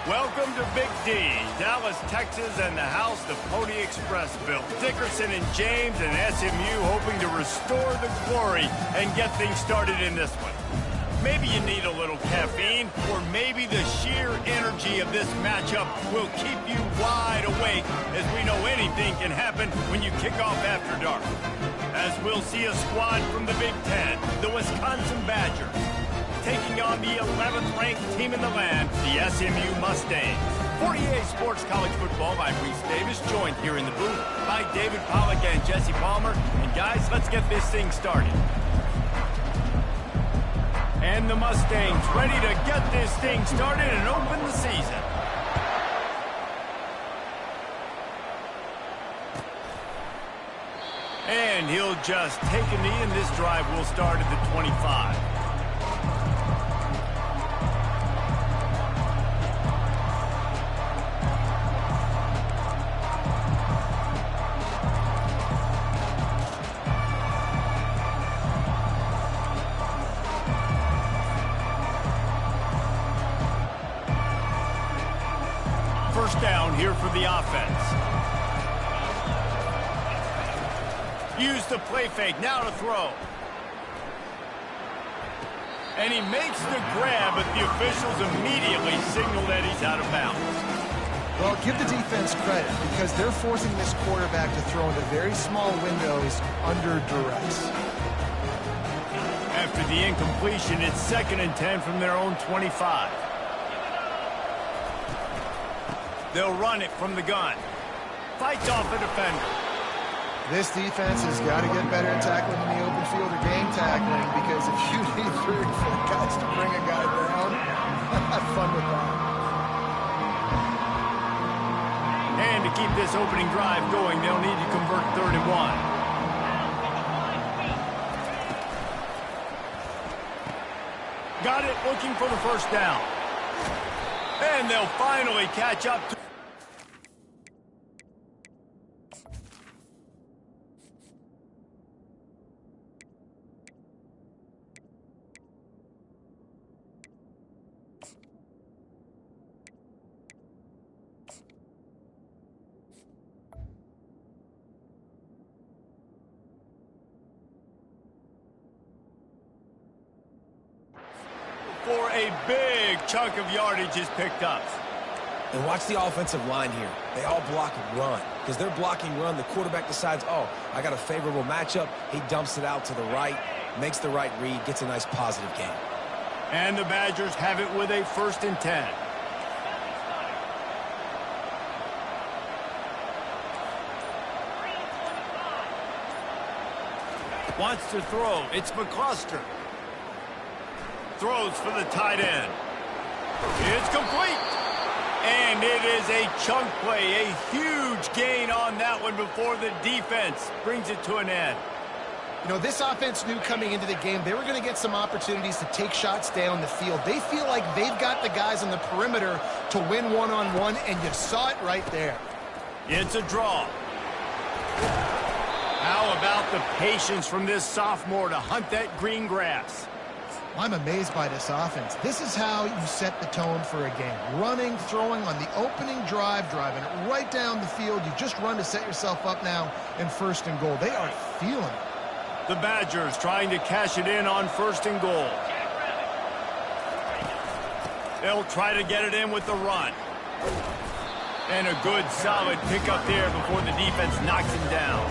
Welcome to Big D, Dallas, Texas, and the house the Pony Express built. Dickerson and James and SMU hoping to restore the glory and get things started in this one. Maybe you need a little caffeine, or maybe the sheer energy of this matchup will keep you wide awake, as we know anything can happen when you kick off after dark. As we'll see a squad from the Big Ten, the Wisconsin Badgers, taking on the 11th-ranked team in the land, the SMU Mustangs. For EA Sports College Football, I'm Reese Davis, joined here in the booth by David Pollack and Jesse Palmer. And guys, let's get this thing started. And the Mustangs ready to get this thing started and open the season. And he'll just take a knee, and this drive will start at the 25. First down here for the offense. Use the play fake, now to throw. And he makes the grab, but the officials immediately signal that he's out of bounds. Well, give the defense credit, because they're forcing this quarterback to throw into very small windows under duress. After the incompletion, it's 2nd and 10 from their own 25. They'll run it from the gun. Fights off a defender. This defense has got to get better at tackling in the open field or game tackling, because if you need 3 or 4 guys to bring a guy down, have fun with that. And to keep this opening drive going, they'll need to convert 3rd and 1. Got it, looking for the first down. And they'll finally catch up to... for a big chunk of yardage is picked up. And watch the offensive line here. They all block run. Because they're blocking run, the quarterback decides, oh, I got a favorable matchup. He dumps it out to the right, makes the right read, gets a nice positive gain. And the Badgers have it with a 1st and 10. Wants to throw. It's McCluster. Throws for the tight end. It's complete. And it is a chunk play, a huge gain on that one before the defense brings it to an end. You know, this offense knew coming into the game they were going to get some opportunities to take shots down the field. They feel like they've got the guys on the perimeter to win one-on-one, and you saw it right there. It's a draw. How about the patience from this sophomore to hunt that green grass? I'm amazed by this offense. This is how you set the tone for a game. Running, throwing on the opening drive, driving it right down the field. You just run to set yourself up now in 1st and goal. They are feeling it. The Badgers trying to cash it in on 1st and goal. They'll try to get it in with the run. And a good solid pickup there before the defense knocks him down.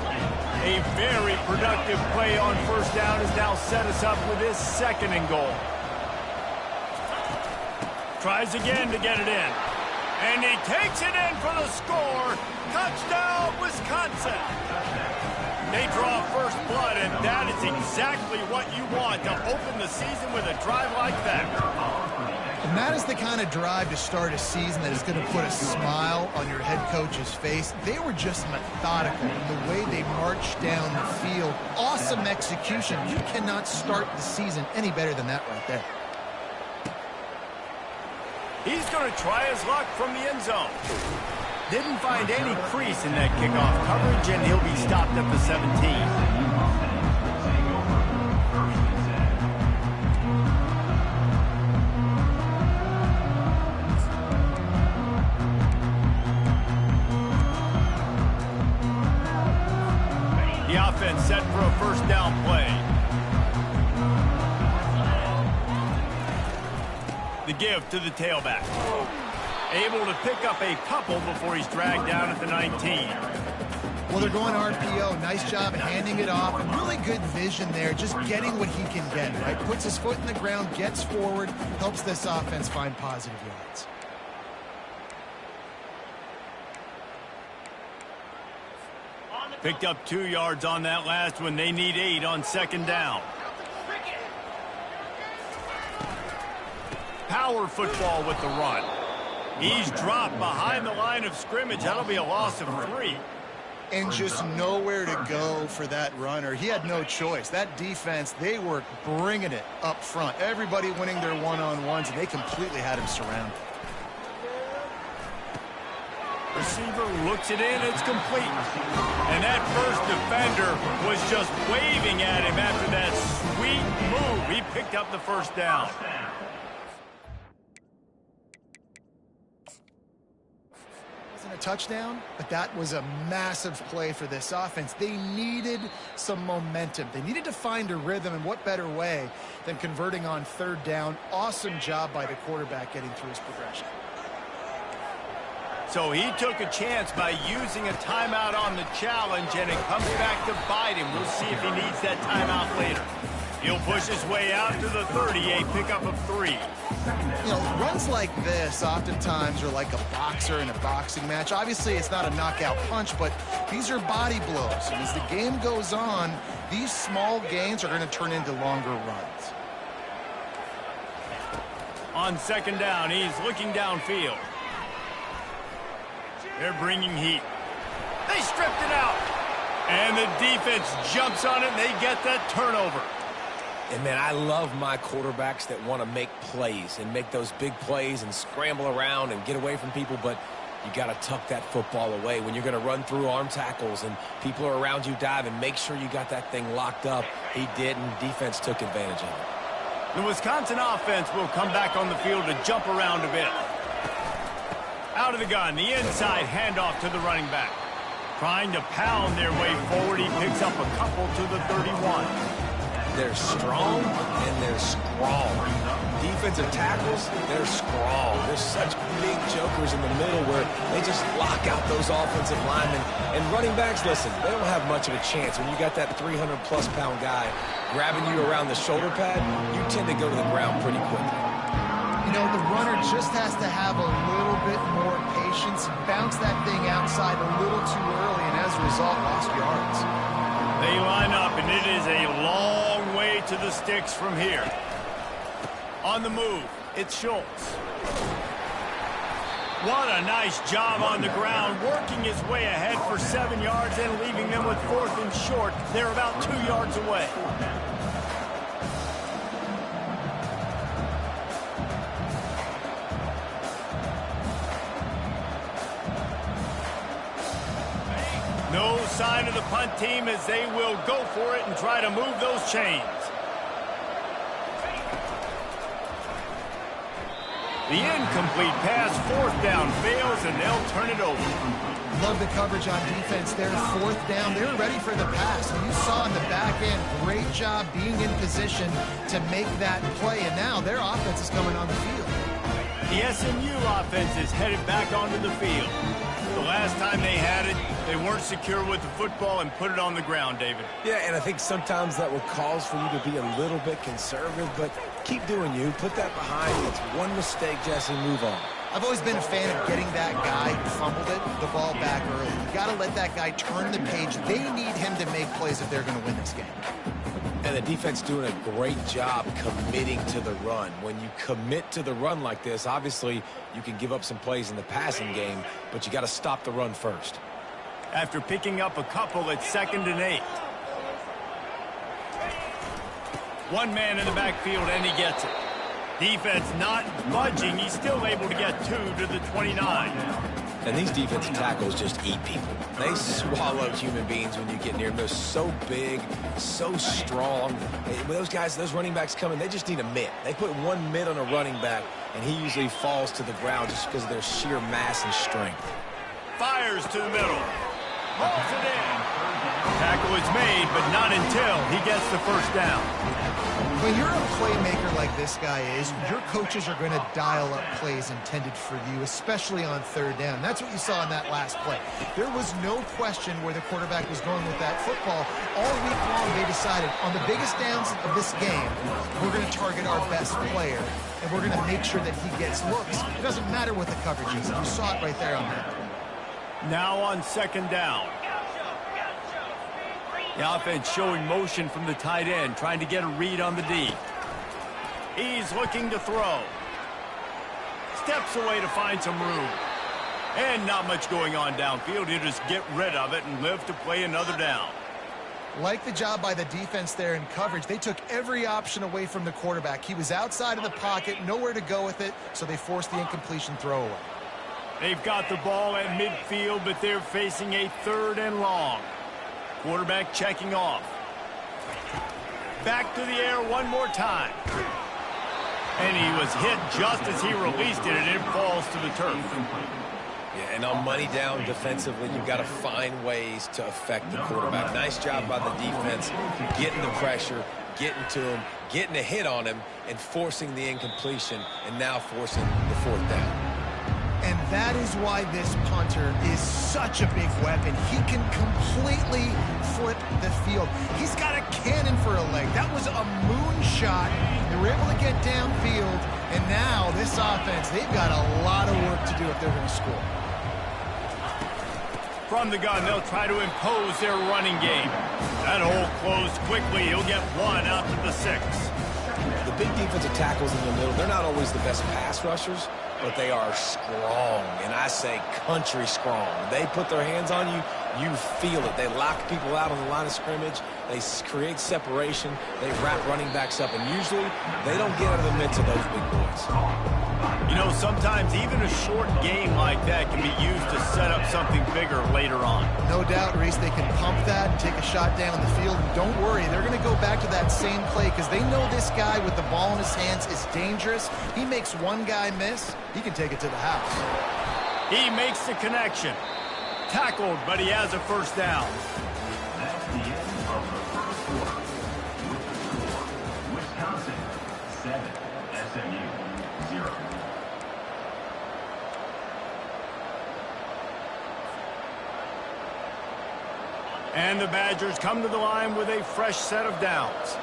A very productive play on 1st down has now set us up with this 2nd and goal. Tries again to get it in. And he takes it in for the score. Touchdown, Wisconsin. They draw first blood, and that is exactly what you want to open the season with a drive like that. And that is the kind of drive to start a season that is going to put a smile on your head coach's face. They were just methodical in the way they marched down the field. Awesome execution. You cannot start the season any better than that right there. He's going to try his luck from the end zone. Didn't find any crease in that kickoff coverage, and he'll be stopped at the 17. offense set for a first down play. The give to the tailback. Able to pick up a couple before he's dragged down at the 19. Well, they're going RPO. Nice job handing it off. Really good vision there, just getting what he can get, right? Puts his foot in the ground, gets forward, helps this offense find positive yards. Picked up 2 yards on that last one. They need 8 on second down. Power football with the run. He's dropped behind the line of scrimmage. That'll be a loss of 3. And just nowhere to go for that runner. He had no choice. That defense, they were bringing it up front. Everybody winning their one-on-ones, and they completely had him surrounded. Receiver looks it in. It's complete. And that first defender was just waving at him after that sweet move. He picked up the first down. A touchdown, but that was a massive play for this offense. They needed some momentum. They needed to find a rhythm, and what better way than converting on third down. Awesome job by the quarterback getting through his progression. So he took a chance by using a timeout on the challenge, and it comes back to bite him. We'll see if he needs that timeout later. He'll push his way out to the 30, a pickup of 3. You know, runs like this oftentimes are like a boxer in a boxing match. Obviously, it's not a knockout punch, but these are body blows. And as the game goes on, these small gains are going to turn into longer runs. On second down, he's looking downfield. They're bringing heat. They stripped it out. And the defense jumps on it, and they get that turnover. And, man, I love my quarterbacks that want to make plays and make those big plays and scramble around and get away from people, but you got to tuck that football away. When you're going to run through arm tackles and people are around you diving, make sure you got that thing locked up. He did, and defense took advantage of it. The Wisconsin offense will come back on the field to jump around a bit. Out of the gun, the inside handoff to the running back. Trying to pound their way forward, he picks up a couple to the 31. They're strong and they're scrawl. Defensive tackles, they're scrawl. There's such big jokers in the middle where they just lock out those offensive linemen. And running backs, listen, they don't have much of a chance. When you got that 300-plus pound guy grabbing you around the shoulder pad, you tend to go to the ground pretty quickly. You know, the runner just has to have a little bit more patience, bounce that thing outside a little too early, and as a result, lost yards. They line up, and it is a long way to the sticks from here. On the move, it's Schultz. What a nice job on the ground, working his way ahead for 7 yards and leaving them with 4th and short. They're about 2 yards away. No sign of the punt team as they will go for it and try to move those chains. The incomplete pass, 4th down, fails, and they'll turn it over. Love the coverage on defense there. 4th down. They were ready for the pass. And you saw in the back end, great job being in position to make that play. And now their offense is coming on the field. The SMU offense is headed back onto the field. The last time they had it, they weren't secure with the football and put it on the ground, David. Yeah, and I think sometimes that will cause for you to be a little bit conservative, but keep doing you. Put that behind. It's one mistake, Jesse. Move on. I've always been a fan of getting that guy who fumbled it, the ball back early. You got to let that guy turn the page. They need him to make plays if they're going to win this game. And the defense doing a great job committing to the run. When you commit to the run like this, obviously you can give up some plays in the passing game, but you got to stop the run first. After picking up a couple at 2nd and 8. One man in the backfield, and he gets it. Defense not budging. He's still able to get 2 to the 29. And these defensive tackles just eat people. They swallow human beings when you get near them. They're so big, so strong. When those guys, those running backs come in, they just need a mitt. They put one mitt on a running back, and he usually falls to the ground just because of their sheer mass and strength. Fires to the middle. Rolls it in. Tackle is made, but not until he gets the first down. When you're a playmaker like this guy is, your coaches are going to dial up plays intended for you, especially on third down. That's what you saw in that last play. There was no question where the quarterback was going with that football. All week long, they decided on the biggest downs of this game, we're going to target our best player, and we're going to make sure that he gets looks. It doesn't matter what the coverage is. You saw it right there on that. Now on second down. The offense showing motion from the tight end, trying to get a read on the D. He's looking to throw. Steps away to find some room. And not much going on downfield. He'll just get rid of it and live to play another down. Like the job by the defense there in coverage. They took every option away from the quarterback. He was outside of the pocket, nowhere to go with it, so they forced the incompletion throwaway. They've got the ball at midfield, but they're facing a third and long. Quarterback checking off. Back to the air one more time. And he was hit just as he released it, and it falls to the turf. Yeah, and on money down defensively, you've got to find ways to affect the quarterback. Nice job by the defense, getting the pressure, getting to him, getting a hit on him, and forcing the incompletion, and now forcing the fourth down. And that is why this punter is such a big weapon. He can completely flip the field. He's got a cannon for a leg. That was a moonshot. They were able to get downfield, and now this offense, they've got a lot of work to do if they're going to score. From the gun, they'll try to impose their running game. That hole closed quickly. He'll get one out to the 6. The big defensive tackles in the middle, they're not always the best pass rushers, but they are strong, and I say country strong. They put their hands on you, you feel it. They lock people out on the line of scrimmage. They create separation. They wrap running backs up, and usually they don't get out of the midst of those big boys. You know, sometimes even a short game like that can be used to set up something bigger later on. No doubt, Reese, they can pump that and take a shot down the field. And don't worry, they're going to go back to that same play because they know this guy with the ball in his hands is dangerous. He makes one guy miss, he can take it to the house. He makes the connection. Tackled, but he has a first down. That's the end of the first quarter. With the score, Wisconsin 7, SMU 0. And the Badgers come to the line with a fresh set of downs.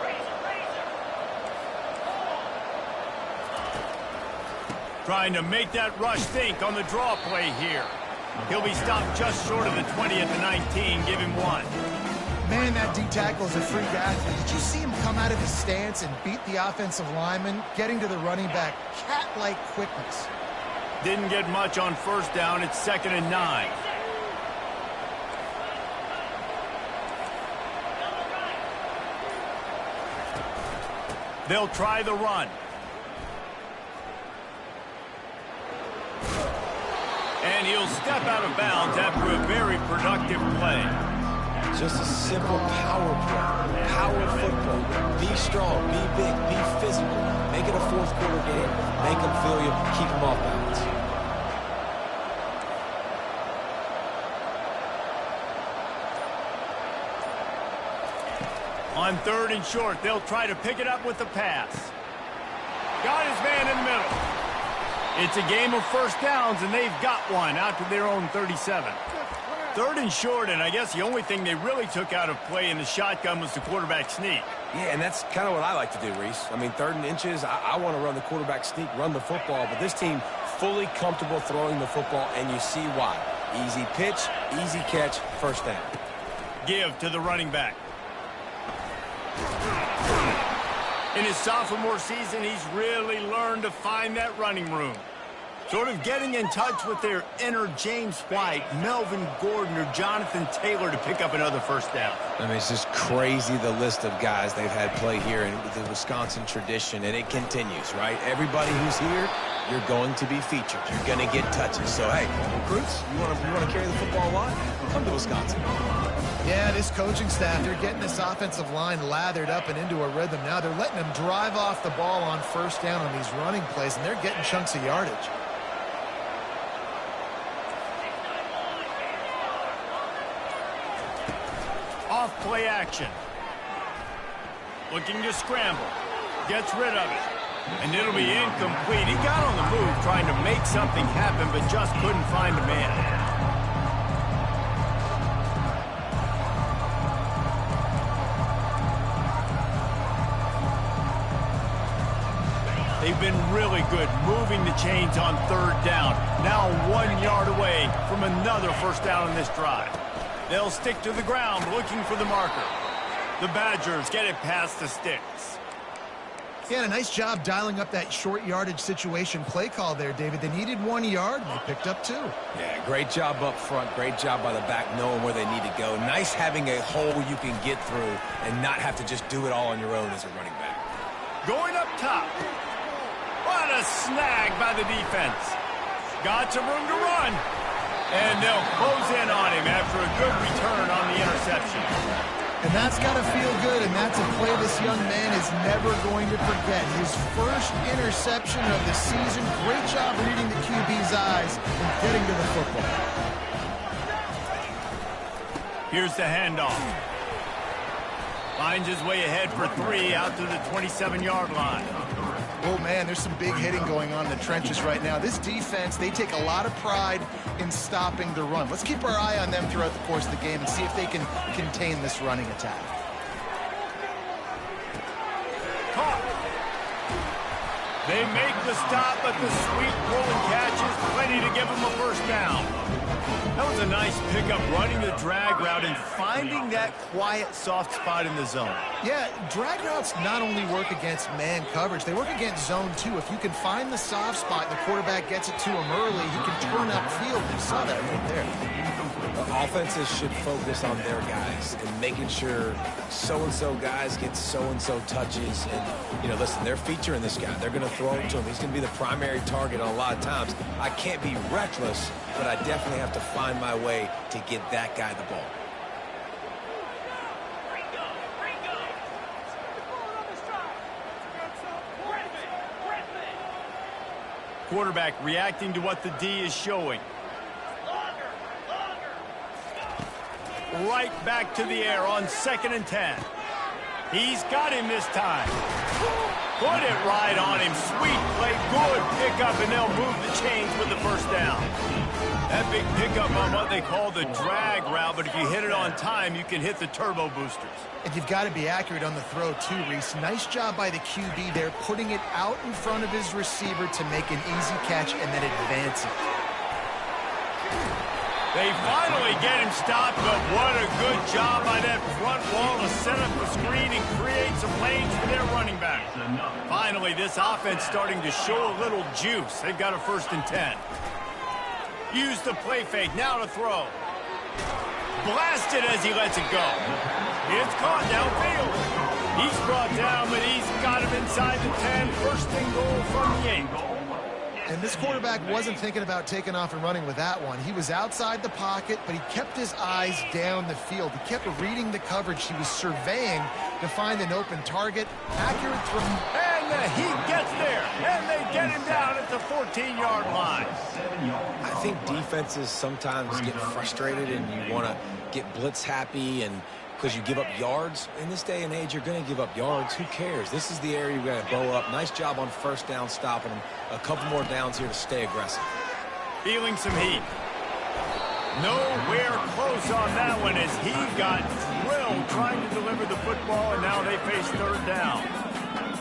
Trying to make that rush think on the draw play here. He'll be stopped just short of the 20 at the 19. Give him one. Man, that D-tackle is a freak athlete. Did you see him come out of his stance and beat the offensive lineman, getting to the running back? Cat-like quickness. Didn't get much on first down. It's 2nd and 9. They'll try the run. And he'll step out of bounds after a very productive play. Just a simple power play. Power football. Be strong, be big, be physical. Make it a fourth quarter game. Make them feel you, keep them off balance. On 3rd and short, they'll try to pick it up with the pass. Got his man in the middle. It's a game of first downs, and they've got one out to their own 37. 3rd and short, and I guess the only thing they really took out of play in the shotgun was the quarterback sneak. Yeah, and that's kind of what I like to do, Reese. I mean, 3rd and inches, I want to run the quarterback sneak, run the football, but this team fully comfortable throwing the football, and you see why. Easy pitch, easy catch, first down. Give to the running back. In his sophomore season, he's really learned to find that running room. Sort of getting in touch with their inner James White, Melvin Gordon, or Jonathan Taylor to pick up another first down. I mean, it's just crazy the list of guys they've had play here in the Wisconsin tradition, and it continues, right? Everybody who's here, you're going to be featured. You're going to get touches. So, hey, recruits, you want to carry the football a lot? Come to Wisconsin. Yeah, this coaching staff, they're getting this offensive line lathered up and into a rhythm now. They're letting them drive off the ball on first down on these running plays, and they're getting chunks of yardage. off play action. Looking to scramble. Gets rid of it. And it'll be incomplete. He got on the move trying to make something happen, but just couldn't find a man. They've been really good moving the chains on third down. Now 1 yard away from another first down in this drive. They'll stick to the ground looking for the marker. The Badgers get it past the sticks. Yeah, a nice job dialing up that short yardage situation play call there, David. They needed 1 yard, and they picked up 2. Yeah, great job up front. Great job by the back knowing where they need to go. Nice having a hole you can get through and not have to just do it all on your own as a running back. Going up top. What a snag by the defense. Got some room to run. And they'll close in on him after a good return on the interception. And that's got to feel good, and that's a play this young man is never going to forget. His first interception of the season. Great job reading the QB's eyes and getting to the football. Here's the handoff. Finds his way ahead for 3 out to the 27-yard line. Oh, man, there's some big hitting going on in the trenches right now. This defense, they take a lot of pride in stopping the run. Let's keep our eye on them throughout the course of the game and see if they can contain this running attack. Caught. They make the stop, but the sweet rolling catch is plenty to give them a first down. That was a nice pickup, running the drag route and finding that quiet, soft spot in the zone. Yeah, drag routes not only work against man coverage, they work against zone too. If you can find the soft spot and the quarterback gets it to him early, he can turn upfield. You saw that right there. The offenses should focus on their guys and making sure so-and-so guys get so-and-so touches. And, you know, listen, they're featuring this guy. They're going to throw it to him. He's going to be the primary target on a lot of times. I can't be reckless, but I definitely have to find my way to get that guy the ball. Quarterback reacting to what the D is showing. Right back to the air on 2nd and 10. He's got him this time. Put it right on him. Sweet play, good pickup, and they'll move the chains with the first down. That big pickup on what they call the drag route, but if you hit it on time, you can hit the turbo boosters. And you've got to be accurate on the throw too, Reese. Nice job by the QB there, putting it out in front of his receiver to make an easy catch and then advance it. They finally get him stopped, but what a good job by that front wall to set up the screen and create some lanes for their running back. Finally, this offense starting to show a little juice. They've got a 1st and 10. Use the play fake, now to throw. Blasted as he lets it go. It's caught downfield. He's brought down, but he's got him inside the 10. 1st and goal from the 8. And this quarterback wasn't thinking about taking off and running with that one. He was outside the pocket, but he kept his eyes down the field. He kept reading the coverage. He was surveying to find an open target. Accurate throw. And he gets there, and they get him down at the 14-yard line. I think defenses sometimes get frustrated and you want to get blitz happy and because you give up yards. In this day and age, you're going to give up yards. Who cares? This is the area you've got to bow up. Nice job on 1st down stopping them. A couple more downs here to stay aggressive. Feeling some heat. Nowhere close on that one as he got drilled trying to deliver the football, and now they face 3rd down.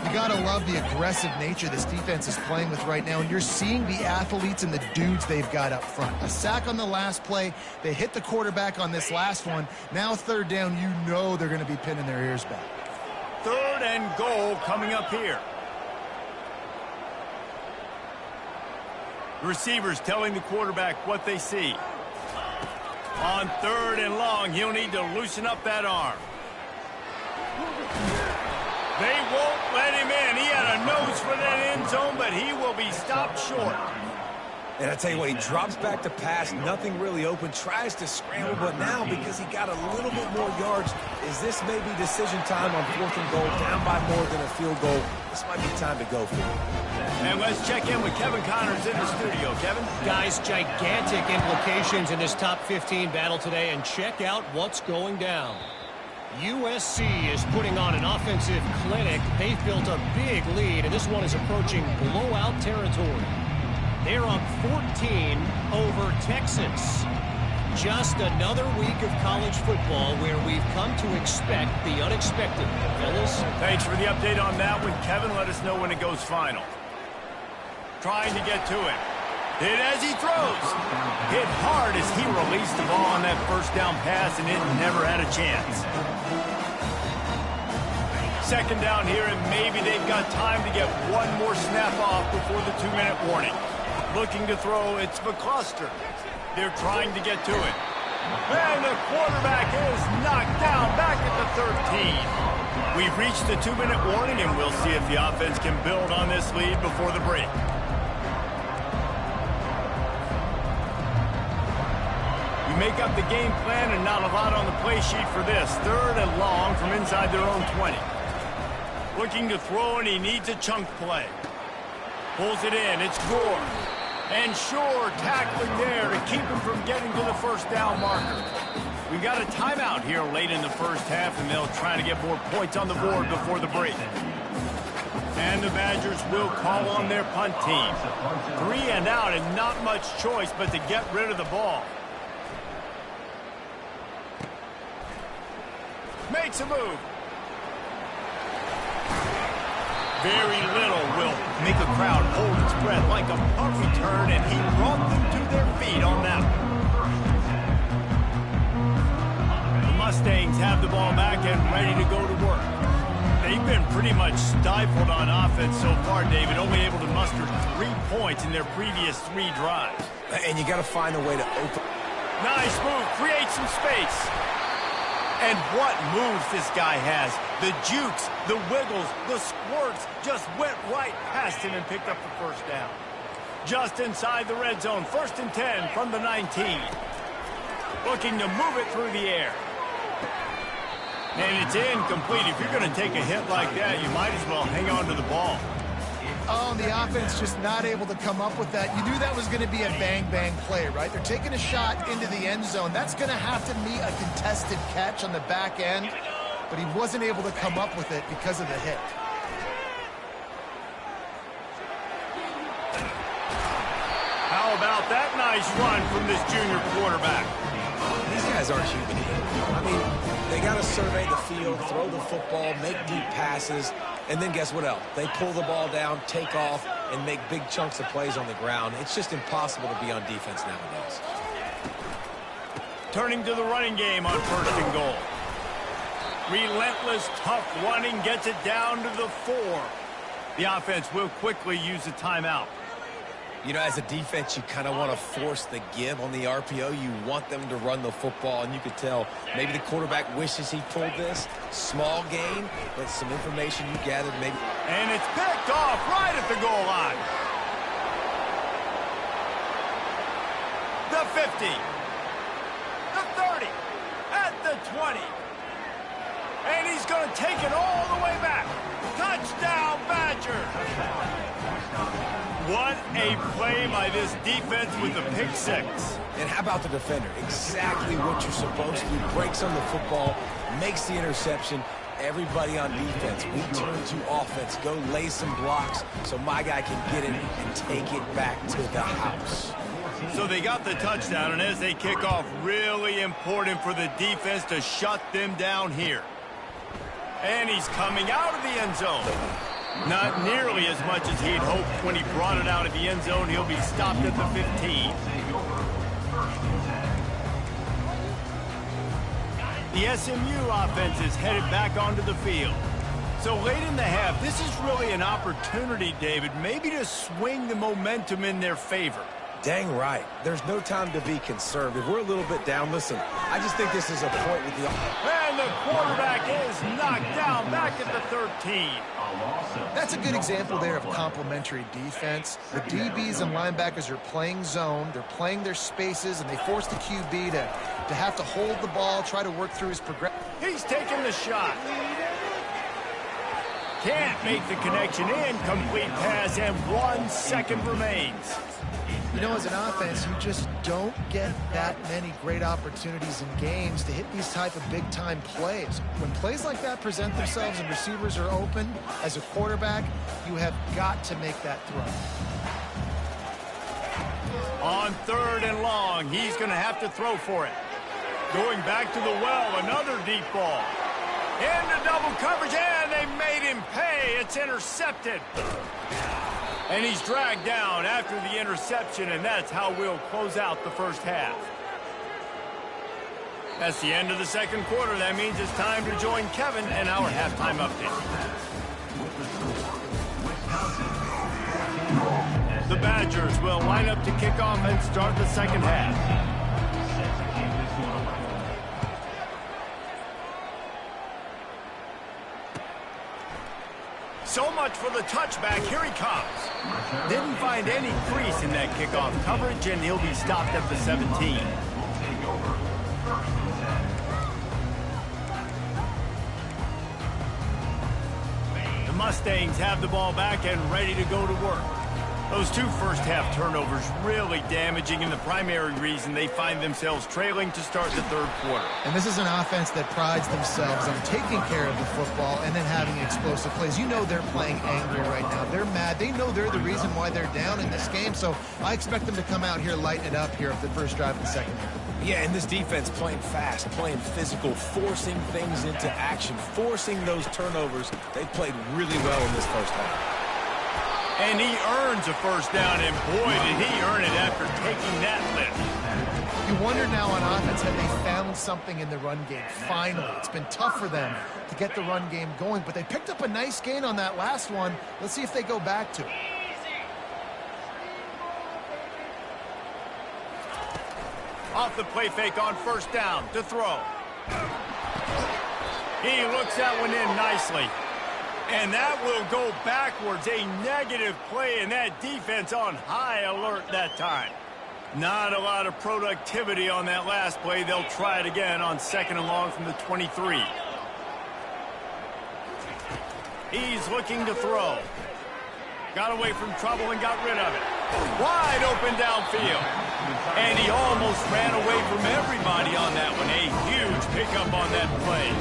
You got to love the aggressive nature this defense is playing with right now, and you're seeing the athletes and the dudes they've got up front. A sack on the last play. They hit the quarterback on this last one. Now 3rd down, you know they're going to be pinning their ears back. 3rd and goal coming up here. Receivers telling the quarterback what they see. On 3rd and long, he'll need to loosen up that arm. They won't let him in. He had a nose for that end zone, but he will be stopped short. And I tell you what, he drops back to pass, nothing really open, tries to scramble, but now because he got a little bit more yards, is this maybe decision time on 4th and goal, down by more than a field goal? This might be time to go for it. And let's check in with Kevin Connors in the studio. Kevin? Guys, gigantic implications in this top 15 battle today, and check out what's going down. USC is putting on an offensive clinic. They've built a big lead, and this one is approaching blowout territory. They're up 14 over Texas. Just another week of college football where we've come to expect the unexpected. Fellas? Thanks for the update on that one, Kevin. Let us know when it goes final. Trying to get to him. Hit as he throws. Hit hard as he released the ball on that first down pass, and it never had a chance. Second down here, and maybe they've got time to get one more snap off before the 2-minute warning. Looking to throw, it's McCluster. They're trying to get to it. And the quarterback is knocked down back at the 13. We've reached the 2-minute warning, and we'll see if the offense can build on this lead before the break. We make up the game plan and not a lot on the play sheet for this. 3rd and long from inside their own 20. Looking to throw, and he needs a chunk play. Pulls it in. It's Gore. And Shore tackling there to keep him from getting to the first down marker. We got a timeout here late in the first half, and they'll try to get more points on the board before the break. And the Badgers will call on their punt team. 3 and out, and not much choice but to get rid of the ball. Makes a move. Very little will make a crowd hold its breath like a punt return, and he brought them to their feet on that one. The Mustangs have the ball back and ready to go to work. They've been pretty much stifled on offense so far, David, only able to muster 3 points in their previous 3 drives. And you got to find a way to open. Nice move, create some space. And what moves this guy has. The jukes, the wiggles, the squirts just went right past him and picked up the first down. Just inside the red zone, 1st and 10 from the 19. Looking to move it through the air. And it's incomplete. If you're going to take a hit like that, you might as well hang on to the ball. Oh, the offense just not able to come up with that. You knew that was going to be a bang-bang play, right? They're taking a shot into the end zone. That's going to have to meet a contested catch on the back end, but he wasn't able to come up with it because of the hit. How about that nice run from this junior quarterback? These guys aren't human. I mean, they got to survey the field, throw the football, make deep passes, and then guess what else? They pull the ball down, take off, and make big chunks of plays on the ground. It's just impossible to be on defense nowadays. Turning to the running game on 1st and goal. Relentless, tough running gets it down to the 4. The offense will quickly use a timeout. You know, as a defense, you kind of want to force the give on the RPO. You want them to run the football, and you could tell maybe the quarterback wishes he pulled this. Small gain, but some information you gathered maybe. And it's picked off right at the goal line. The 50. The 30. At the 20. And he's going to take it all the way back. Touchdown, Badger. What a play by this defense with the pick 6. And how about the defender? Exactly what you're supposed to. Breaks on the football, makes the interception. Everybody on defense, we turn to offense. Go lay some blocks so my guy can get it and take it back to the house. So they got the touchdown, and as they kick off, really important for the defense to shut them down here. And he's coming out of the end zone. Not nearly as much as he'd hoped when he brought it out of the end zone. He'll be stopped at the 15. The SMU offense is headed back onto the field. So late in the half, this is really an opportunity, David, maybe to swing the momentum in their favor. Dang right. There's no time to be conservative. We're a little bit down. Listen, I just think this is a point with the... And the quarterback is knocked down back at the 13. That's a good example there of complementary defense. The DBs and linebackers are playing zone. They're playing their spaces, and they force the QB to have to hold the ball, try to work through his progression. He's taking the shot. Can't make the connection. Incomplete pass, and 1 second remains. You know, as an offense, you just don't get that many great opportunities in games to hit these type of big-time plays. When plays like that present themselves and receivers are open, as a quarterback, you have got to make that throw. On 3rd and long, he's going to have to throw for it. Going back to the well, another deep ball. Into double coverage, and they made him pay. It's intercepted. And he's dragged down after the interception, and that's how we'll close out the first half. That's the end of the second quarter. That means it's time to join Kevin and our halftime update. The Badgers will line up to kick off and start the second half. So much for the touchback. Here he comes. Didn't find any crease in that kickoff coverage, and he'll be stopped at the 17. The Mustangs have the ball back and ready to go to work. Those 2 first-half turnovers really damaging, and the primary reason they find themselves trailing to start the third quarter. And this is an offense that prides themselves on taking care of the football and then having explosive plays. You know they're playing angry right now. They're mad. They know they're the reason why they're down in this game, so I expect them to come out here, lighten it up here at the first drive of the second half. Yeah, and this defense playing fast, playing physical, forcing things into action, forcing those turnovers. They played really well in this first half. And he earns a first down, and boy, did he earn it after taking that lift. You wonder now on offense, have they found something in the run game? Finally, it's been tough for them to get the run game going, but they picked up a nice gain on that last one. Let's see if they go back to it. Off the play fake on first down to throw. He looks that one in nicely. And that will go backwards. A negative play, and that defense on high alert that time. Not a lot of productivity on that last play. They'll try it again on 2nd and long from the 23. He's looking to throw. Got away from trouble and got rid of it. Wide open downfield. And he almost ran away from everybody on that one. A huge pickup on that play.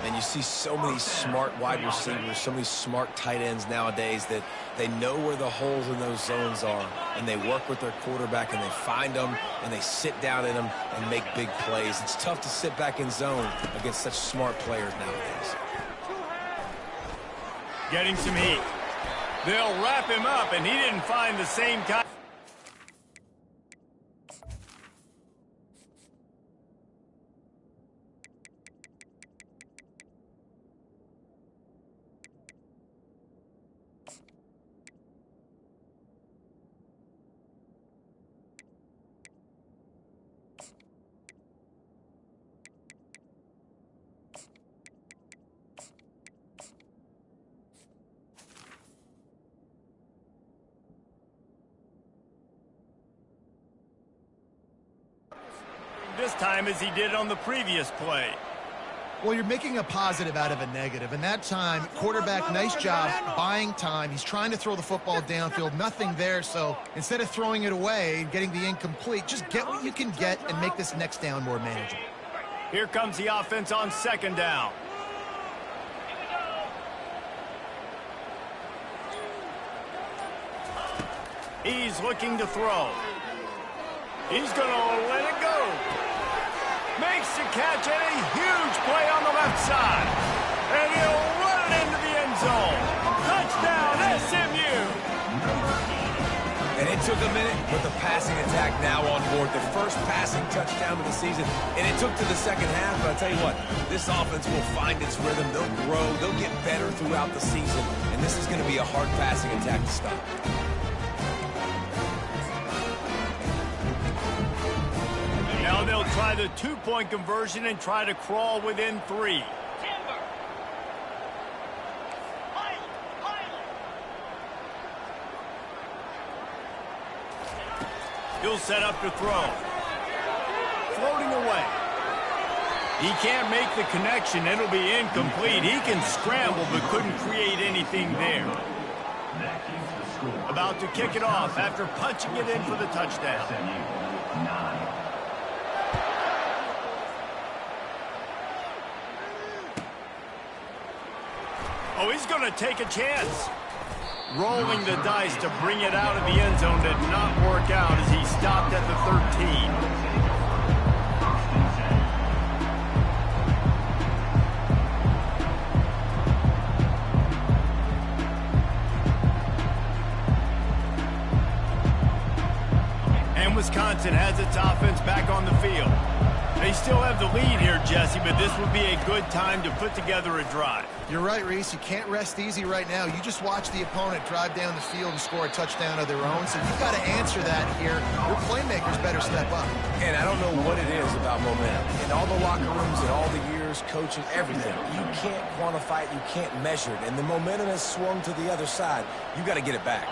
And you see so many smart wide receivers, so many smart tight ends nowadays that they know where the holes in those zones are, and they work with their quarterback, and they find them, and they sit down in them and make big plays. It's tough to sit back in zone against such smart players nowadays. Getting some heat. They'll wrap him up, and he didn't find the same kind. This time as he did on the previous play. Well, you're making a positive out of a negative, and that time, quarterback, nice job buying time. He's trying to throw the football downfield, nothing there, so instead of throwing it away and getting the incomplete, just get what you can get and make this next down more manageable. Here comes the offense on 2nd down. He's looking to throw. He's going to let it go. Makes the catch, and a huge play on the left side. And he'll run it into the end zone. Touchdown, SMU. And it took a minute, but the passing attack now on board. The first passing touchdown of the season, and it took to the second half. But I'll tell you what, this offense will find its rhythm. They'll grow. They'll get better throughout the season. And this is going to be a hard passing attack to stop. Now they'll try the 2-point conversion and try to crawl within 3. He'll set up to throw. Floating away. He can't make the connection. It'll be incomplete. He can scramble but couldn't create anything there. That keeps the score. About to kick it off after punching it in for the touchdown. SMU 9. Oh, he's going to take a chance. Rolling the dice to bring it out of the end zone did not work out as he stopped at the 13. And Wisconsin has its offense back on the field. They still have the lead here, Jesse, but this would be a good time to put together a drive. You're right, Reese. You can't rest easy right now. You just watch the opponent drive down the field and score a touchdown of their own, so you've got to answer that here. Your playmakers better step up. And I don't know what it is about momentum. In all the locker rooms, in all the years, coaching, everything, you can't quantify it, you can't measure it. And the momentum has swung to the other side. You got to get it back.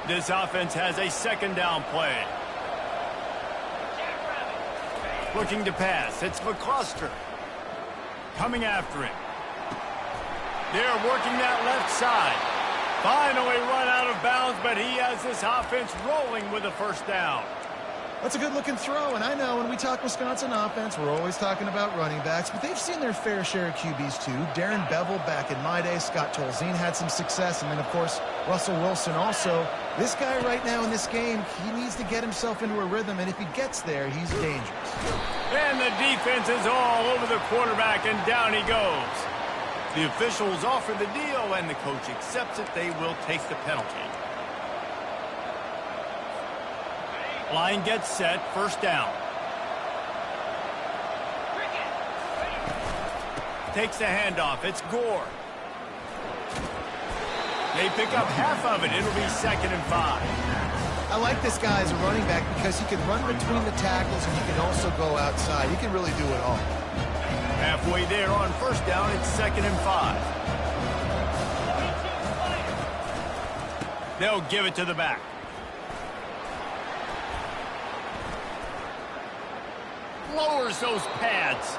This offense has a second down play. Looking to pass. It's McCluster. Coming after him. They're working that left side. Finally run out of bounds, but he has this offense rolling with a first down. That's a good-looking throw, and I know when we talk Wisconsin offense, we're always talking about running backs, but they've seen their fair share of QBs too. Darren Bevel back in my day, Scott Tolzien had some success, and then, of course, Russell Wilson also. This guy right now in this game, he needs to get himself into a rhythm, and if he gets there, he's dangerous. And the defense is all over the quarterback, and down he goes. The officials offer the deal, and the coach accepts it. They will take the penalty. Line gets set, first down. Takes the handoff, it's Gore. They pick up half of it, it'll be 2nd and 5. I like this guy as a running back because he can run between the tackles and he can also go outside. He can really do it all. Halfway there on first down, it's 2nd and 5. They'll give it to the back. Lowers those pads.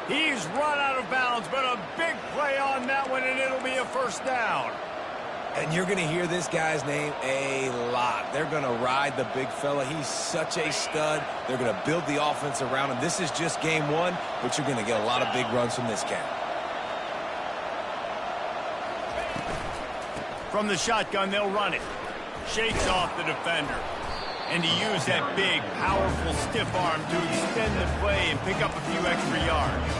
He's run out of bounds, but a big play on that one, and it'll be a first down. And you're going to hear this guy's name a lot. They're going to ride the big fella. He's such a stud. They're going to build the offense around him. This is just game one, but you're going to get a lot of big runs from this cat. From the shotgun, they'll run it. Shakes off the defender. And he used that big, powerful, stiff arm to extend the play and pick up a few extra yards.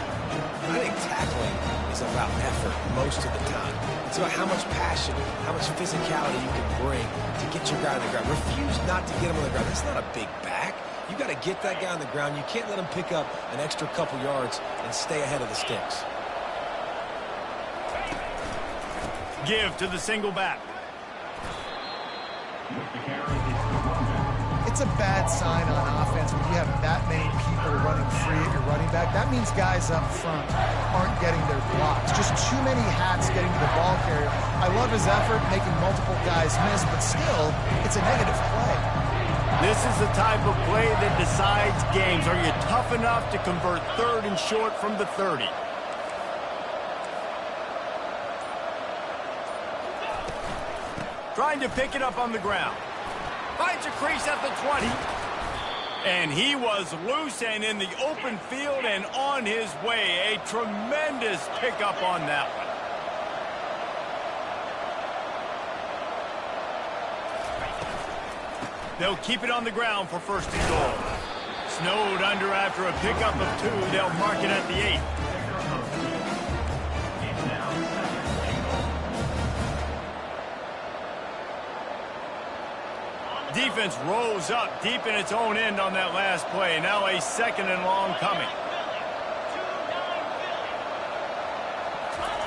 I think tackling is about effort most of the time. It's about how much passion, how much physicality you can bring to get your guy on the ground. Refuse not to get him on the ground. That's not a big back. You got to get that guy on the ground. You can't let him pick up an extra couple yards and stay ahead of the sticks. Give to the single back. It's a bad sign on offense when you have that many people running free at your running back. That means guys up front aren't getting their blocks. Just too many hats getting to the ball carrier. I love his effort, making multiple guys miss, but still, it's a negative play. This is the type of play that decides games. Are you tough enough to convert 3rd and short from the 30? Trying to pick it up on the ground. Finds a crease at the 20. And he was loose and in the open field and on his way. A tremendous pickup on that one. They'll keep it on the ground for 1st and goal. Snowed under after a pickup of 2. They'll mark it at the 8. Defense rose up deep in its own end on that last play. Now a 2nd and long coming.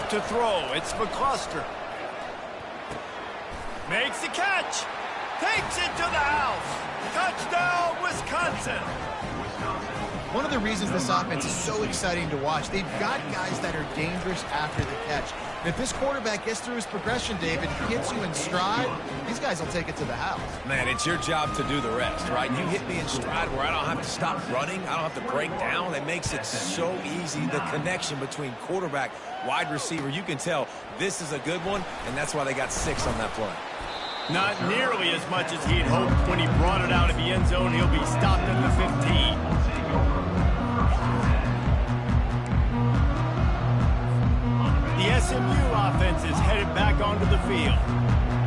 To throw, it's McCluster. Makes the catch. Takes it to the house. Touchdown, Wisconsin. One of the reasons this offense is so exciting to watch, they've got guys that are dangerous after the catch. And if this quarterback gets through his progression, David, hits you in stride, these guys will take it to the house. Man, it's your job to do the rest, right? You hit me in stride where I don't have to stop running. I don't have to break down. It makes it so easy. The connection between quarterback, wide receiver, you can tell this is a good one, and that's why they got 6 on that play. Not nearly as much as he'd hoped when he brought it out of the end zone. He'll be stopped at the 15. The SMU offense is headed back onto the field.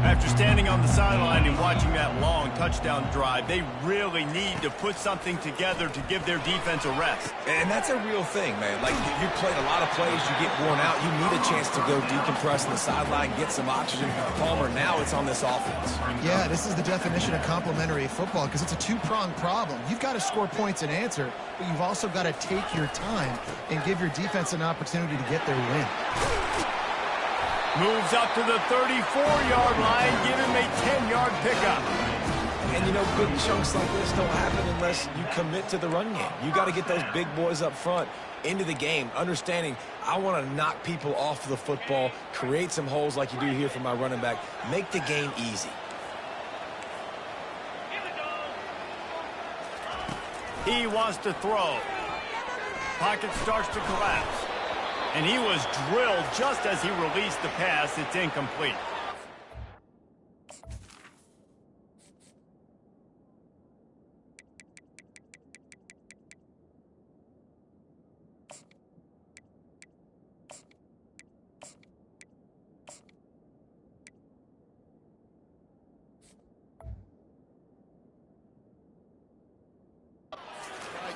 After standing on the sideline and watching that long touchdown drive, they really need to put something together to give their defense a rest. And that's a real thing, man. Like, you played a lot of plays, you get worn out, you need a chance to go decompress on the sideline, get some oxygen. Palmer, now it's on this offense. Yeah, this is the definition of complementary football because it's a two-pronged problem. You've got to score points and answer, but you've also got to take your time and give your defense an opportunity to get their win. Moves up to the 34-yard line, give him a 10-yard pickup. And, you know, big chunks like this don't happen unless you commit to the run game. You got to get those big boys up front into the game, understanding I want to knock people off the football, create some holes like you do here for my running back, make the game easy. He wants to throw. Pocket starts to collapse. And he was drilled just as he released the pass. It's incomplete.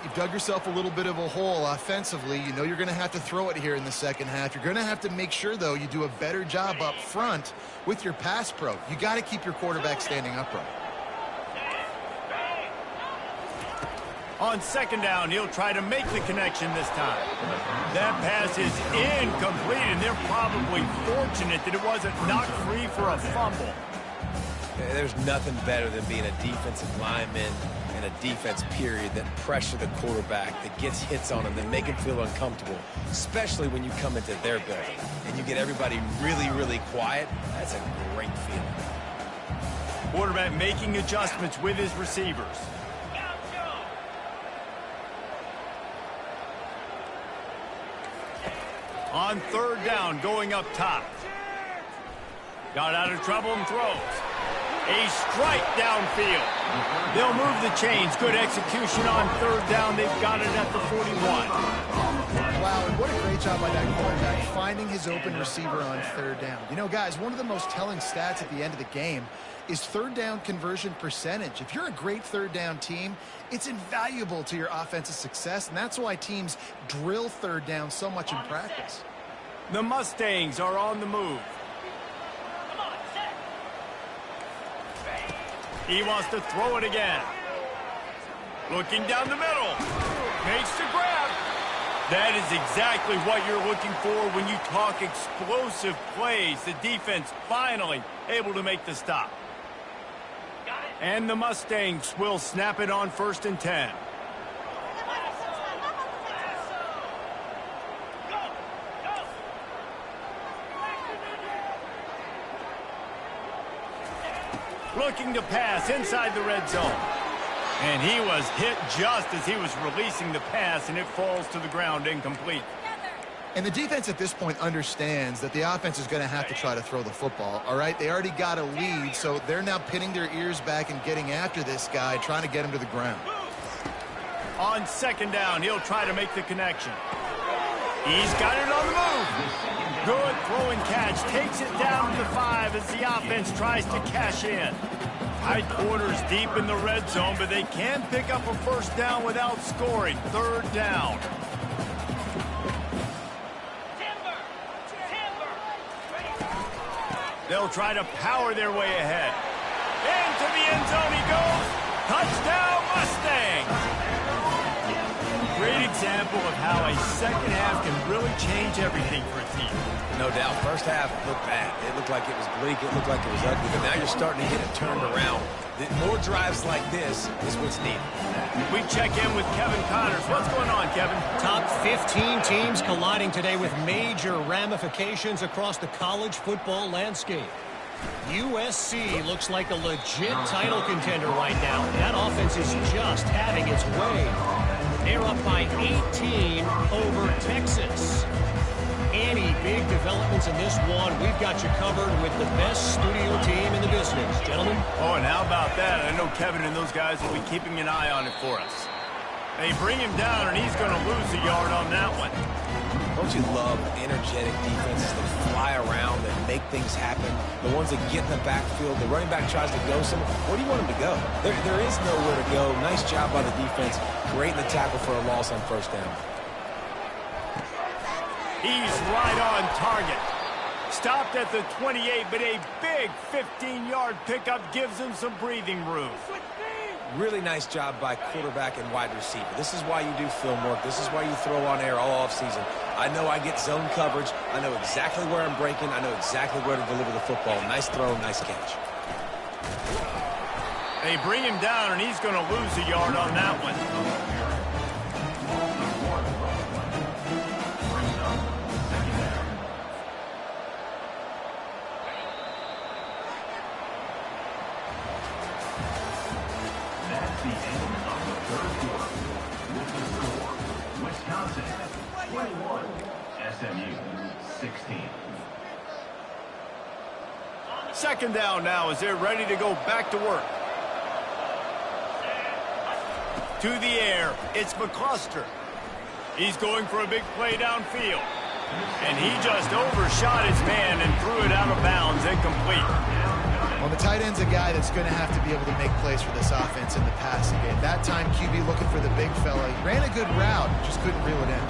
You've dug yourself a little bit of a hole offensively. You know you're going to have to throw it here in the second half. You're going to have to make sure, though, you do a better job up front with your pass pro. You got to keep your quarterback standing upright. On second down, he'll try to make the connection this time. That pass is incomplete, and they're probably fortunate that it wasn't knocked free for a fumble. There's nothing better than being a defensive lineman and a defense period that pressure the quarterback, that gets hits on him, that make him feel uncomfortable, especially when you come into their building and you get everybody really, really quiet. That's a great feeling. Quarterback making adjustments with his receivers. On third down, going up top. Got out of trouble and throws. A strike downfield. They'll move the chains. Good execution on third down. They've got it at the 41. Wow, and what a great job by that quarterback finding his open receiver on third down. You know, guys, one of the most telling stats at the end of the game is third down conversion percentage. If you're a great third down team, it's invaluable to your offensive success, and that's why teams drill third down so much in practice. The Mustangs are on the move. He wants to throw it again. Looking down the middle. Makes the grab. That is exactly what you're looking for when you talk explosive plays. The defense finally able to make the stop. And the Mustangs will snap it on 1st and 10. Looking to pass inside the red zone. And he was hit just as he was releasing the pass, and it falls to the ground incomplete. And the defense at this point understands that the offense is going to have to try to throw the football, all right? They already got a lead, so they're now pinning their ears back and getting after this guy, trying to get him to the ground. On second down, he'll try to make the connection. He's got it on the move. Good throw and catch. Takes it down to the 5 as the offense tries to cash in. Tight quarters deep in the red zone, but they can pick up a first down without scoring. Third down. They'll try to power their way ahead. Into the end zone he goes. Touchdown, Mustang! Great example of how a second half can really change everything for a team. No doubt. First half looked bad. It looked like it was bleak. It looked like it was ugly. But now you're starting to get it turned around. More drives like this is what's needed. We check in with Kevin Connors. What's going on, Kevin? Top 15 teams colliding today with major ramifications across the college football landscape. USC looks like a legit title contender right now. That offense is just having its way. They're up by 18 over Texas. any big developments in this one, we've got you covered with the best studio team in the business. Gentlemen? Oh, and how about that? I know Kevin and those guys will be keeping an eye on it for us. They bring him down, and he's going to lose a yard on that one. Don't you love energetic defenses that fly around, that make things happen? The ones that get in the backfield, the running back tries to go somewhere. Where do you want him to go? There is nowhere to go. Nice job by the defense. Great in the tackle for a loss on first down. He's right on target. Stopped at the 28, but a big 15-yard pickup gives him some breathing room. Really nice job by quarterback and wide receiver. This is why you do film work. This is why you throw on air all offseason. I know I get zone coverage. I know exactly where I'm breaking. I know exactly where to deliver the football. Nice throw, nice catch. They bring him down, and he's going to lose a yard on that one. That's the end of the third quarter. With the score, Wisconsin 21, SMU 16. Second down now as they're ready to go back to work. To the air, it's McCluster. He's going for a big play downfield. And he just overshot his man and threw it out of bounds, incomplete. Well, the tight end's a guy that's going to have to be able to make plays for this offense in the passing game. That time, QB looking for the big fella. He ran a good route, just couldn't reel it in.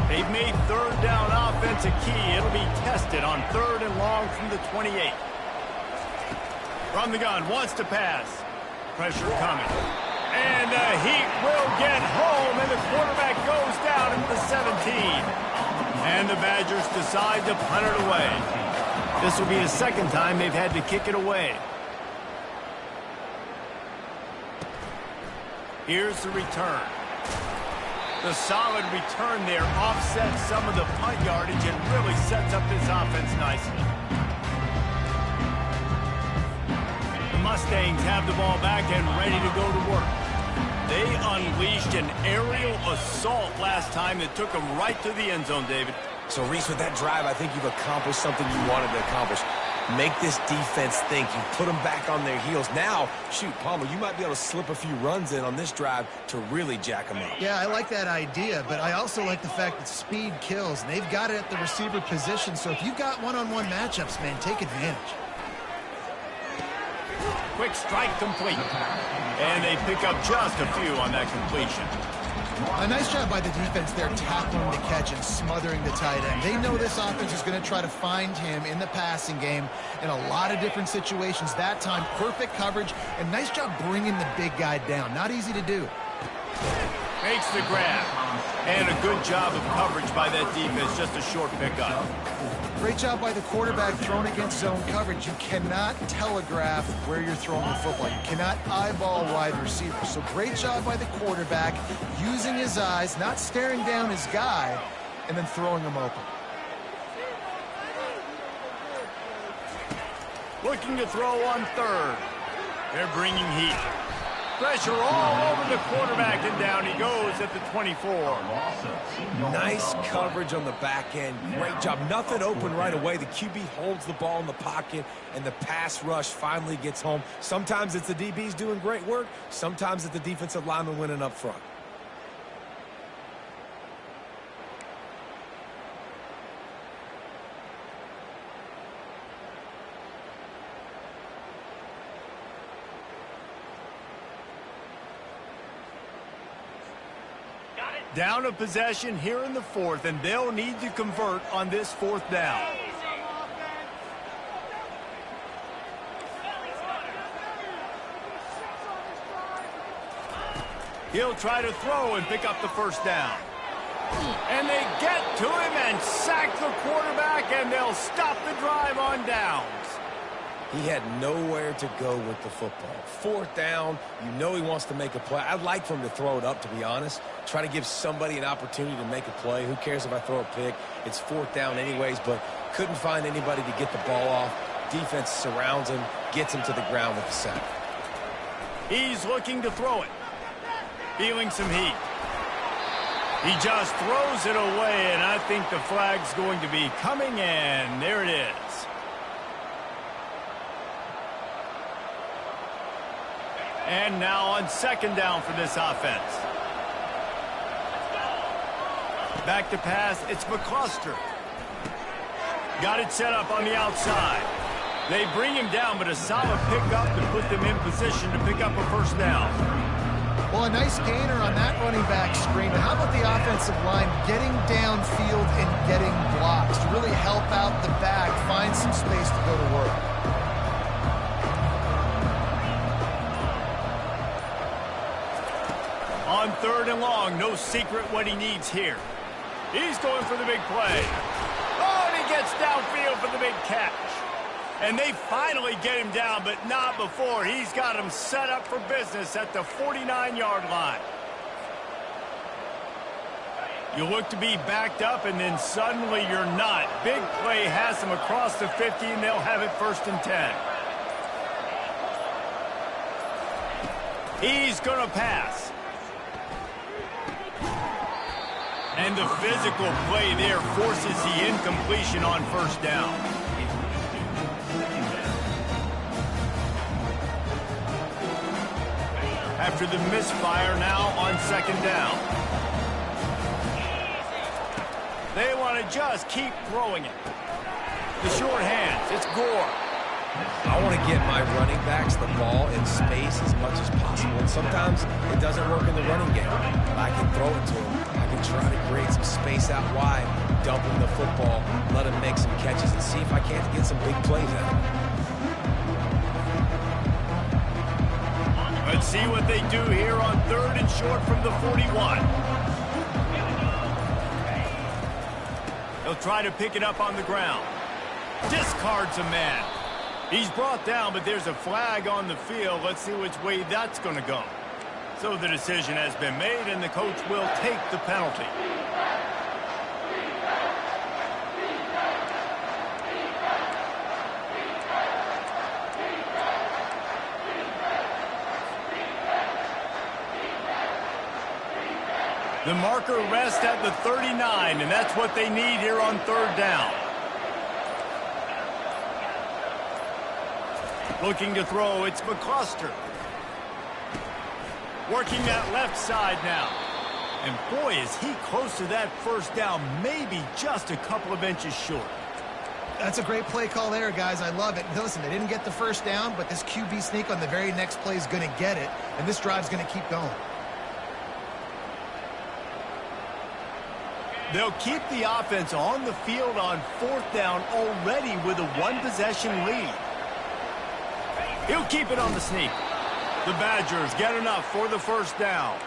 They've made third down offense a key. It'll be tested on third and long from the 28. From the gun, wants to pass. Pressure coming. And the Heat will get home, and the quarterback goes down at the 17. And the Badgers decide to punt it away. This will be the second time they've had to kick it away. Here's the return. The solid return there offsets some of the punt yardage and really sets up this offense nicely. The Mustangs have the ball back and ready to go to work. They unleashed an aerial assault last time that took them right to the end zone, David. So, Reese, with that drive, I think you've accomplished something you wanted to accomplish. Make this defense think. You put them back on their heels. Now, shoot, Palmer, you might be able to slip a few runs in on this drive to really jack them up. Yeah, I like that idea, but I also like the fact that speed kills, and they've got it at the receiver position. So if you've got one-on-one matchups, man, take advantage. Quick strike complete. And they pick up just a few on that completion. A nice job by the defense there tackling the catch and smothering the tight end. They know this offense is going to try to find him in the passing game in a lot of different situations. That time, perfect coverage, and nice job bringing the big guy down. Not easy to do. Makes the grab. And a good job of coverage by that defense. Just a short pickup. Great job by the quarterback thrown against zone coverage. You cannot telegraph where you're throwing the football. You cannot eyeball wide receivers. So great job by the quarterback using his eyes, not staring down his guy, and then throwing him open. Looking to throw on third. They're bringing heat. Pressure all over the quarterback, and down he goes at the 24. Nice coverage on the back end. Great job. Nothing open right away. The QB holds the ball in the pocket, and the pass rush finally gets home. Sometimes it's the DBs doing great work. Sometimes it's the defensive lineman winning up front. Down a possession here in the fourth, and they'll need to convert on this fourth down. He'll try to throw and pick up the first down. And they get to him and sack the quarterback, and they'll stop the drive on downs. He had nowhere to go with the football. Fourth down, you know he wants to make a play. I'd like for him to throw it up, to be honest. Try to give somebody an opportunity to make a play. Who cares if I throw a pick? It's fourth down anyways, but couldn't find anybody to get the ball off. Defense surrounds him, gets him to the ground with the sack. He's looking to throw it. Feeling some heat. He just throws it away, and I think the flag's going to be coming in. There it is. And now on second down for this offense. Back to pass, it's McCluster. Got it set up on the outside. They bring him down, but a solid pickup to put them in position to pick up a first down. Well, a nice gainer on that running back screen. But how about the offensive line getting downfield and getting blocks to really help out the back, find some space to go to work? On third and long, no secret what he needs here. He's going for the big play. Oh, and he gets downfield for the big catch. And they finally get him down, but not before. He's got him set up for business at the 49-yard line. You look to be backed up, and then suddenly you're not. Big play has him across the 50, and they'll have it 1st and 10. He's going to pass. And the physical play there forces the incompletion on 1st down. After the misfire, now on 2nd down. They want to just keep throwing it. The short hands, it's Gore. I want to get my running backs the ball in space as much as possible. And sometimes it doesn't work in the running game. I can throw it to them. I can try to create some space out wide, dump him the football, let him make some catches, and see if I can't get some big plays out of him. Let's see what they do here on 3rd and short from the 41. They'll try to pick it up on the ground. Discards a man. He's brought down, but there's a flag on the field. Let's see which way that's going to go. So the decision has been made, and the coach will take the penalty. The marker rests at the 39, and that's what they need here on 3rd down. Looking to throw, it's McCluster. Working that left side now. And boy, is he close to that 1st down, maybe just a couple of inches short. That's a great play call there, guys. I love it. Listen, they didn't get the 1st down, but this QB sneak on the very next play is going to get it, and this drive's going to keep going. They'll keep the offense on the field on 4th down already with a 1-possession lead. He'll keep it on the sneak. The Badgers get enough for the 1st down.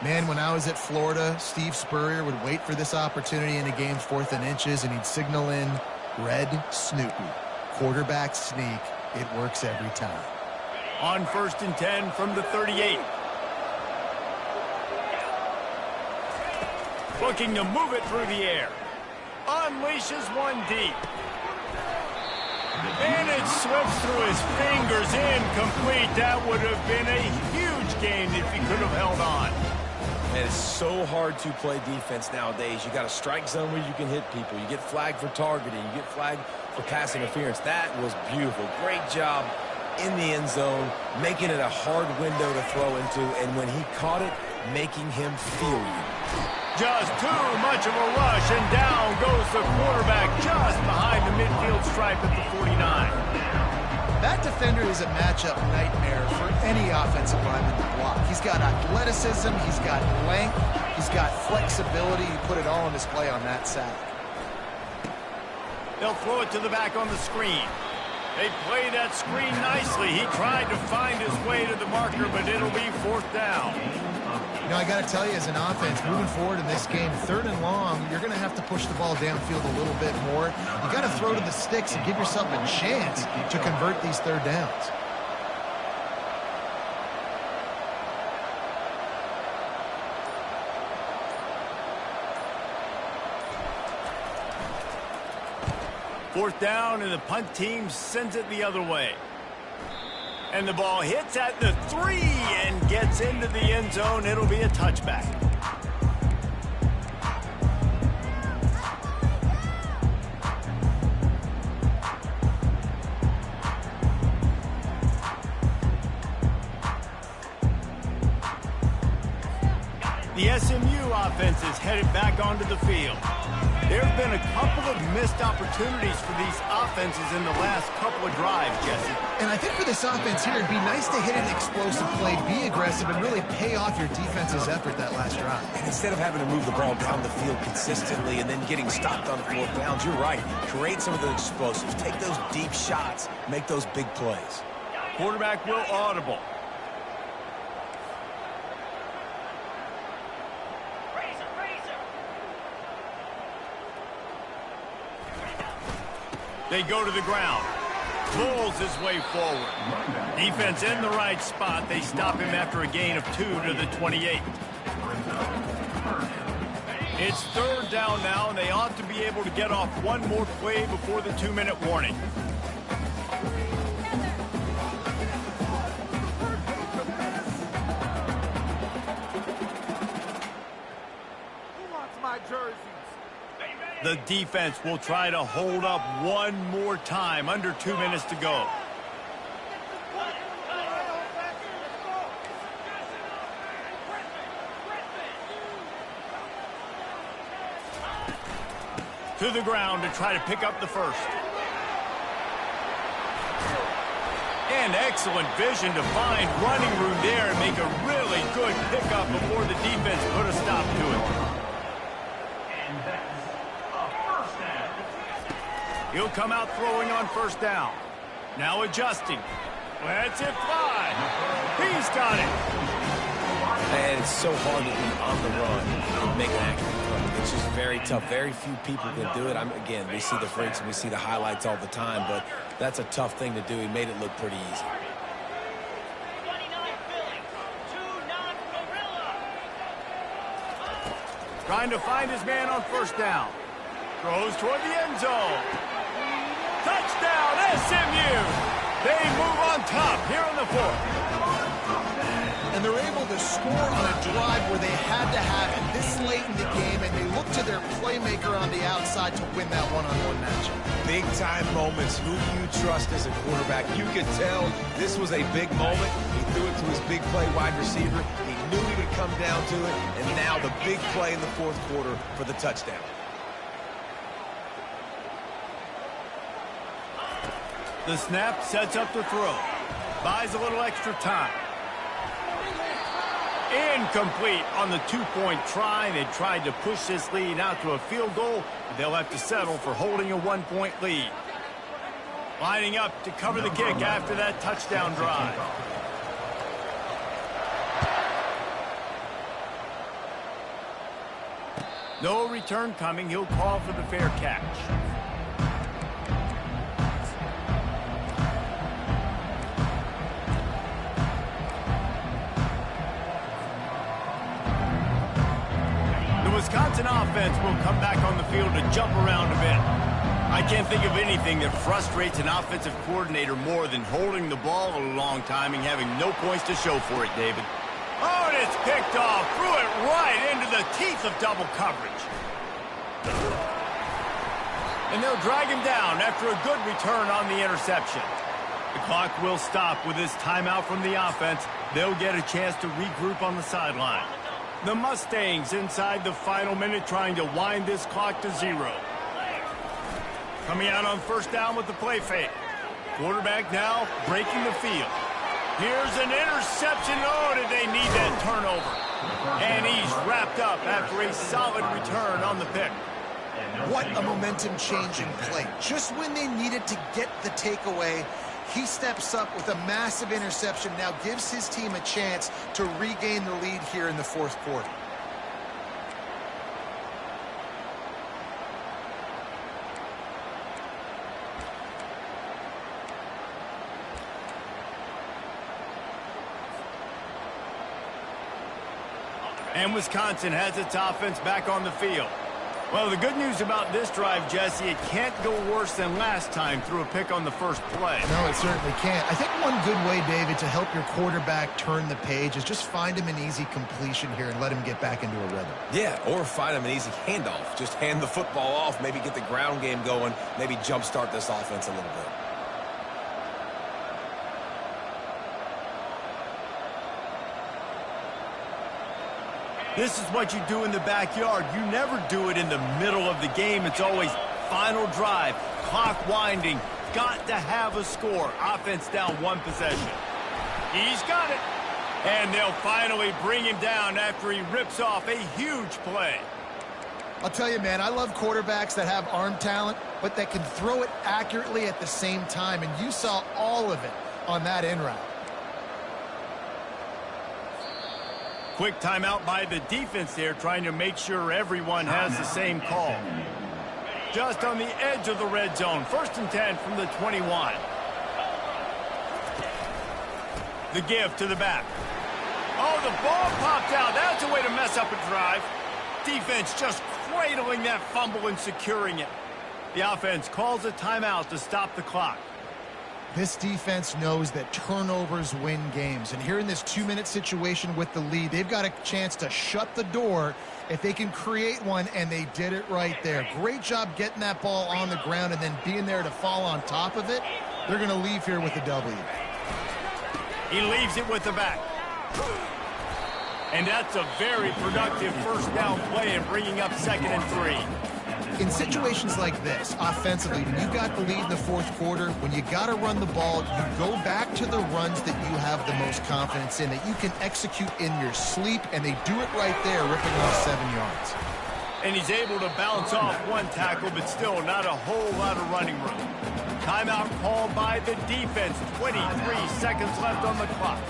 Man, when I was at Florida, Steve Spurrier would wait for this opportunity in a game 4th and inches, and he'd signal in Red Snoopy. Quarterback sneak. It works every time. On 1st and 10 from the 38. Looking to move it through the air. Unleashes one deep. And it slips through his fingers, incomplete. That would have been a huge gain if he could have held on. And it's so hard to play defense nowadays. You got a strike zone where you can hit people. You get flagged for targeting. You get flagged for pass interference. That was beautiful. Great job in the end zone, making it a hard window to throw into. And when he caught it, making him feel you. Just too much of a rush, and down goes the quarterback just behind the midfield stripe at the 49. That defender is a matchup nightmare for any offensive lineman to block. He's got athleticism, he's got length, he's got flexibility. You put it all on display on that sack. They'll throw it to the back on the screen. They play that screen nicely. He tried to find his way to the marker, but it'll be 4th down. You know, I got to tell you, as an offense, moving forward in this game, 3rd and long, you're going to have to push the ball downfield a little bit more. You got to throw to the sticks and give yourself a chance to convert these 3rd downs. Fourth down, and the punt team sends it the other way. And the ball hits at the 3 and gets into the end zone. It'll be a touchback. offense is headed back onto the field. There have been a couple of missed opportunities for these offenses in the last couple of drives, Jesse. And I think for this offense here, it'd be nice to hit an explosive play, be aggressive, and really pay off your defense's effort that last drive. And instead of having to move the ball down the field consistently and then getting stopped on 4th downs, you're right. Create some of the explosives. Take those deep shots. Make those big plays. Quarterback will audible. They go to the ground. Pulls his way forward. Defense in the right spot. They stop him after a gain of 2 to the 28. It's 3rd down now, and they ought to be able to get off one more play before the 2-minute warning. Who wants my jerseys? The defense will try to hold up one more time. Under 2 minutes to go. To the ground to try to pick up the first. And excellent vision to find running room there and make a really good pickup before the defense put a stop to it. And that's a first down. He'll come out throwing on 1st down. Now adjusting. Lets it fly. He's got it. And it's so hard to be on the run and make an accurate throw. It's just very tough. Very few people can do it. Again, we see the freaks and we see the highlights all the time, but that's a tough thing to do. He made it look pretty easy. Trying to find his man on 1st down. Throws toward the end zone. Touchdown, SMU! They move on top here in the 4th. And they're able to score on a drive where they had to have it this late in the game, and they look to their playmaker on the outside to win that one-on-one matchup. Big-time moments. Who do you trust as a quarterback? You could tell this was a big moment. He threw it to his big play wide receiver. He knew he would come down to it, and now the big play in the 4th quarter for the touchdown. The snap sets up the throw. Buys a little extra time. Incomplete on the 2-point try. They tried to push this lead out to a field goal. They'll have to settle for holding a 1-point lead. Lining up to cover the kick after that touchdown drive. No return coming. He'll call for the fair catch. Wisconsin offense will come back on the field to jump around a bit. I can't think of anything that frustrates an offensive coordinator more than holding the ball a long time and having no points to show for it, David. Oh, and it's picked off. Threw it right into the teeth of double coverage. And they'll drag him down after a good return on the interception. The clock will stop with this timeout from the offense. They'll get a chance to regroup on the sideline. The Mustangs inside the final minute trying to wind this clock to 0. Coming out on 1st down with the play fake. Quarterback now breaking the field. Here's an interception. Oh, did they need that turnover? And he's wrapped up after a solid return on the pick. What a momentum-changing play. Just when they needed to get the takeaway, he steps up with a massive interception, now gives his team a chance to regain the lead here in the 4th quarter. And Wisconsin has its offense back on the field. Well, the good news about this drive, Jesse, it can't go worse than last time through a pick on the first play. No, it certainly can't. I think one good way, David, to help your quarterback turn the page is just find him an easy completion here and let him get back into a rhythm. Yeah, or find him an easy handoff. Just hand the football off, maybe get the ground game going, maybe jumpstart this offense a little bit. This is what you do in the backyard. You never do it in the middle of the game. It's always final drive, clock winding. Got to have a score. Offense down one possession. He's got it. And they'll finally bring him down after he rips off a huge play. I'll tell you, man, I love quarterbacks that have arm talent, but that can throw it accurately at the same time. And you saw all of it on that in route. Quick timeout by the defense there, trying to make sure everyone has the same call. Just on the edge of the red zone. 1st and 10 from the 21. The give to the back. Oh, the ball popped out. That's a way to mess up a drive. Defense just cradling that fumble and securing it. The offense calls a timeout to stop the clock. This defense knows that turnovers win games. And here in this 2-minute situation with the lead, they've got a chance to shut the door if they can create one, and they did it right there. Great job getting that ball on the ground and then being there to fall on top of it. They're going to leave here with a W. He leaves it with the back. And that's a very productive first down play and bringing up 2nd and 3. In situations like this, offensively, when you got the lead in the 4th quarter, when you got to run the ball, you go back to the runs that you have the most confidence in, that you can execute in your sleep, and they do it right there, ripping off 7 yards. And he's able to bounce off one tackle, but still not a whole lot of running room. Timeout called by the defense. 23 seconds left on the clock.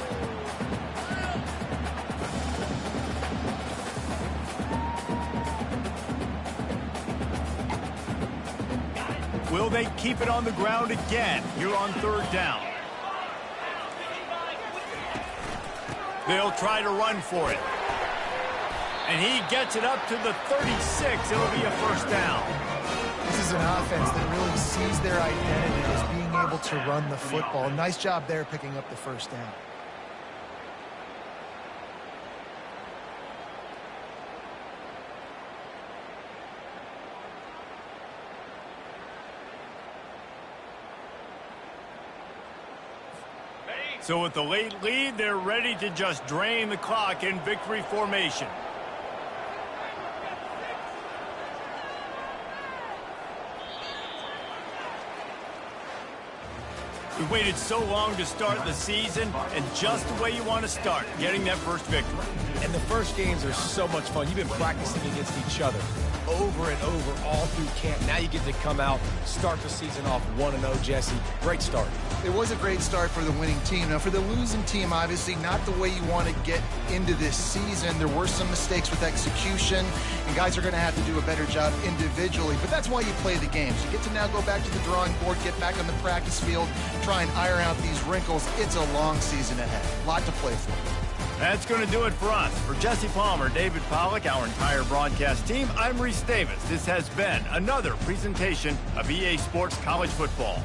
Will they keep it on the ground again here on 3rd down? They'll try to run for it. And he gets it up to the 36. It'll be a 1st down. This is an offense that really sees their identity as being able to run the football. Nice job there picking up the 1st down. So with the late lead, they're ready to just drain the clock in victory formation. We waited so long to start the season, and just the way you want to start, getting that first victory. And the first games are so much fun. You've been practicing against each other over and over all through camp. Now you get to come out, start the season off 1-0, Jesse. Great start. It was a great start for the winning team. Now, for the losing team, obviously not the way you want to get into this season. There were some mistakes with execution, and guys are going to have to do a better job individually. But that's why you play the games. You get to now go back to the drawing board, get back on the practice field, try and iron out these wrinkles. It's a long season ahead. A lot to play for. That's going to do it for us. For Jesse Palmer, David Pollack, our entire broadcast team, I'm Reese Davis. This has been another presentation of EA Sports College Football.